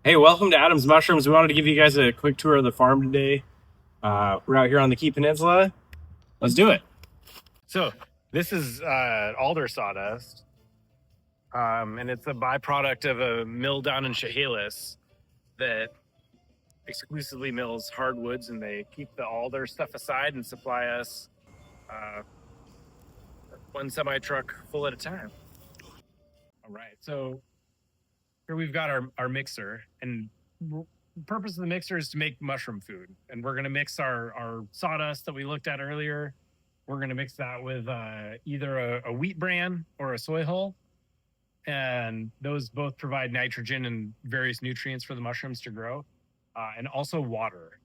Hey, welcome to Adam's Mushrooms. We wanted to give you guys a quick tour of the farm today. We're out here on the Key Peninsula. Let's do it. So this is alder sawdust, and it's a byproduct of a mill down in Chehalis that exclusively mills hardwoods, and they keep the alder stuff aside and supply us one semi-truck full at a time. All right, so here we've got our mixer, and the purpose of the mixer is to make mushroom food. And we're going to mix our sawdust that we looked at earlier. We're going to mix that with either a wheat bran or a soy hull. And those both provide nitrogen and various nutrients for the mushrooms to grow, and also water.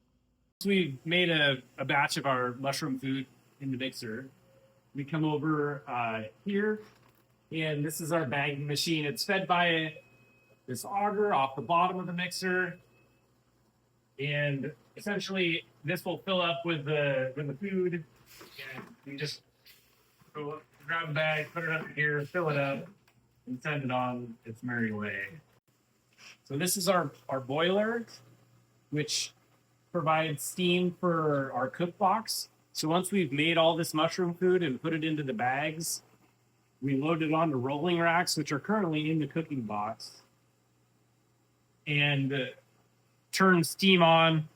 So we made a batch of our mushroom food in the mixer. We come over here, and this is our bagging machine. It's fed by this auger off the bottom of the mixer, and essentially this will fill up with the food, and you just go grab a bag, put it up here, fill it up, and send it on its merry way. So this is our boiler, which provides steam for our cook box. So once we've made all this mushroom food and put it into the bags, we load it onto rolling racks, which are currently in the cooking box, and turn steam on.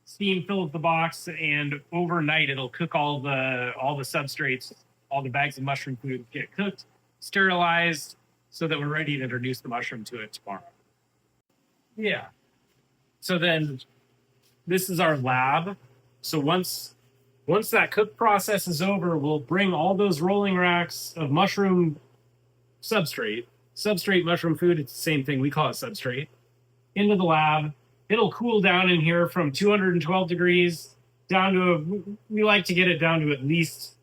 Steam fills the box, and overnight it'll cook all the substrates. All the bags of mushroom food get cooked, sterilized, so that we're ready to introduce the mushroom to it tomorrow. Yeah. So then this is our lab. So once that cook process is over, we'll bring all those rolling racks of mushroom substrate mushroom food. It's the same thing. We call it substrate. Into the lab. It'll cool down in here from 212 degrees down to, we like to get it down to at least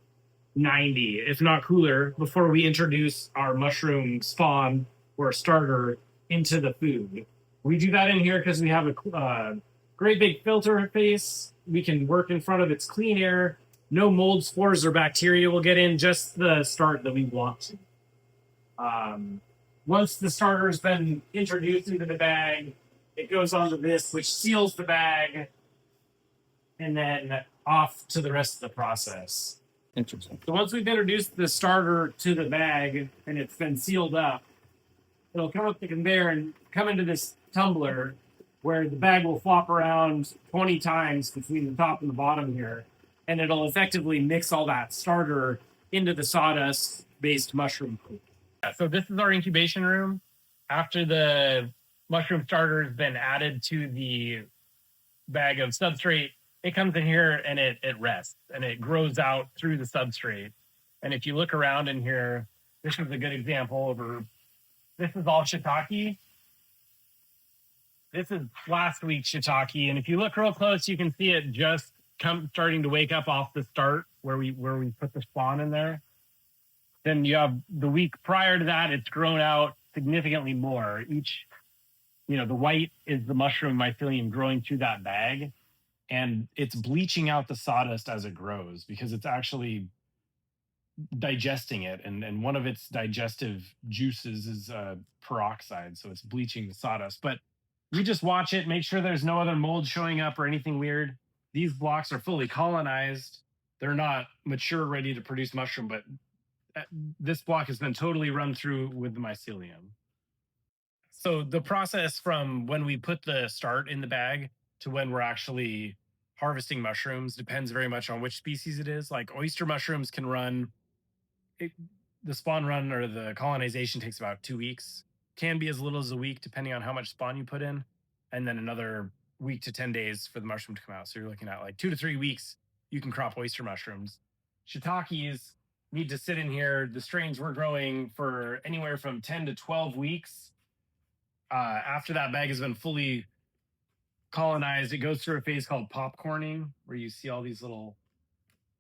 90, if not cooler, before we introduce our mushroom spawn or starter into the food. We do that in here because we have a great big filter face. We can work in front of its clean air. No mold, spores, or bacteria will get in, just the start that we want to. Once the starter has been introduced into the bag, it goes onto this, which seals the bag, and then off to the rest of the process. Interesting. So once we've introduced the starter to the bag and it's been sealed up, it'll come up the conveyor and come into this tumbler where the bag will flop around 20 times between the top and the bottom here, and it'll effectively mix all that starter into the sawdust-based mushroom food. Yeah, so this is our incubation room. After the mushroom starter has been added to the bag of substrate, it comes in here and it rests and it grows out through the substrate. And if you look around in here, this is a good example this is all shiitake. This is last week's shiitake, and if you look real close, you can see it just starting to wake up off the start where we put the spawn in there. Then you have the week prior to that, it's grown out significantly more. The white is the mushroom mycelium growing through that bag, and it's bleaching out the sawdust as it grows because it's actually digesting it, and one of its digestive juices is peroxide, so it's bleaching the sawdust. But we just watch it, make sure there's no other mold showing up or anything weird. These blocks are fully colonized. They're not mature, ready to produce mushroom, but this block has been totally run through with the mycelium. So the process from when we put the start in the bag to when we're actually harvesting mushrooms depends very much on which species it is. Like oyster mushrooms can the spawn run or the colonization takes about 2 weeks. Can be as little as a week depending on how much spawn you put in, and then another week to 10 days for the mushroom to come out. So you're looking at like 2 to 3 weeks you can crop oyster mushrooms. Shiitakes need to sit in here. The strains we're growing for anywhere from 10 to 12 weeks. After that bag has been fully colonized, it goes through a phase called popcorning, where you see all these little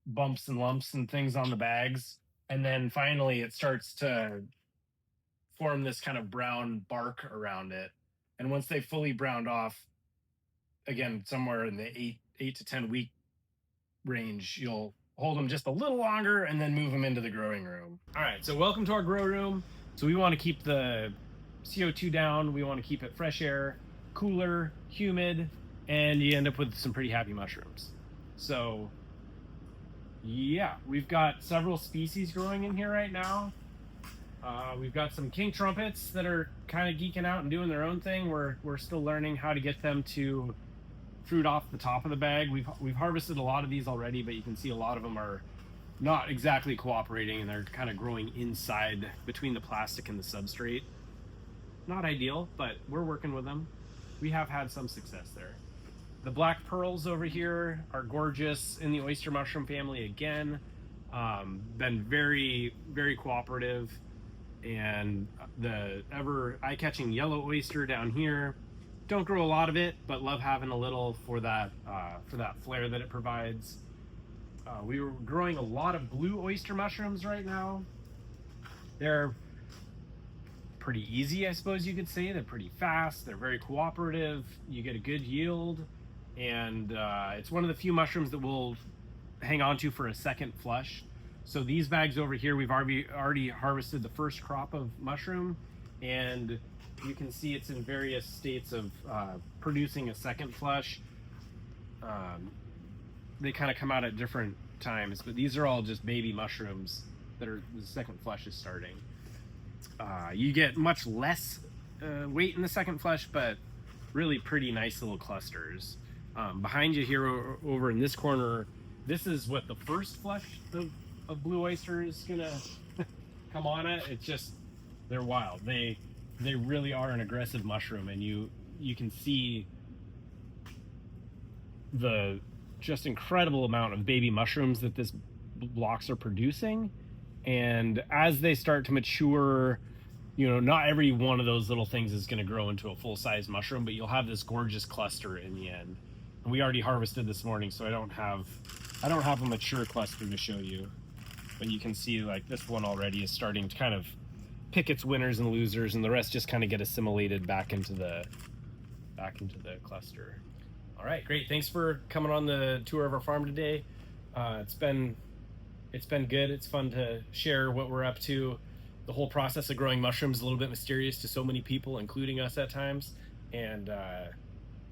bumps and lumps and things on the bags. And then finally it starts to form this kind of brown bark around it. And once they fully browned off, again, somewhere in the 8 to 10 week range, you'll hold them just a little longer and then move them into the growing room. All right, so welcome to our grow room. So we want to keep the CO2 down. We want to keep it fresh air. cooler, humid, and you end up with some pretty happy mushrooms. So yeah, we've got several species growing in here right now. We've got some king trumpets that are kind of geeking out and doing their own thing. We're still learning how to get them to fruit off the top of the bag. We've harvested a lot of these already, but you can see a lot of them are not exactly cooperating, and they're kind of growing inside between the plastic and the substrate. Not ideal, but we're working with them. We have had some success there. The black pearls over here are gorgeous in the oyster mushroom family again. Been very, very cooperative. And the ever eye-catching yellow oyster down here. Don't grow a lot of it, but love having a little for that flair that it provides. We were growing a lot of blue oyster mushrooms right now. They're pretty easy, I suppose you could say. They're pretty fast. They're very cooperative. You get a good yield, and it's one of the few mushrooms that we'll hang on to for a second flush. So these bags over here, we've already harvested the first crop of mushroom, and you can see it's in various states of producing a second flush. They kind of come out at different times, but these are all just baby mushrooms that are the second flush is starting. You get much less weight in the second flush, but really pretty nice little clusters. Behind you here over in this corner, this is what the first flush of blue oyster is gonna come on it. It's just, they're wild. They really are an aggressive mushroom, and you can see the just incredible amount of baby mushrooms that this blocks are producing. And as they start to mature, you know, not every one of those little things is going to grow into a full-size mushroom, but you'll have this gorgeous cluster in the end. And we already harvested this morning, so I don't have a mature cluster to show you, but you can see like this one already is starting to kind of pick its winners and losers, and the rest just kind of get assimilated back into the cluster. All right, great. Thanks for coming on the tour of our farm today. It's been good. It's fun to share what we're up to. The whole process of growing mushrooms is a little bit mysterious to so many people, including us at times. And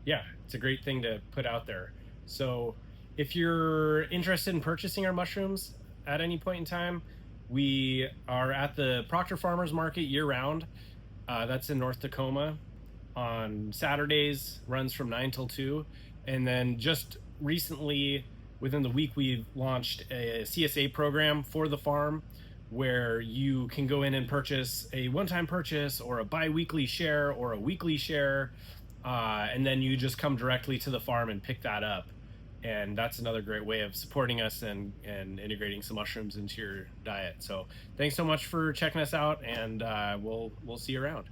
yeah, it's a great thing to put out there. So if you're interested in purchasing our mushrooms at any point in time, we are at the Proctor Farmers Market year-round. That's in North Tacoma on Saturdays, runs from 9 till 2. And then just recently, within the week, we've launched a CSA program for the farm where you can go in and purchase a one-time purchase or a bi-weekly share or a weekly share, and then you just come directly to the farm and pick that up. And that's another great way of supporting us and integrating some mushrooms into your diet. So thanks so much for checking us out, and we'll see you around.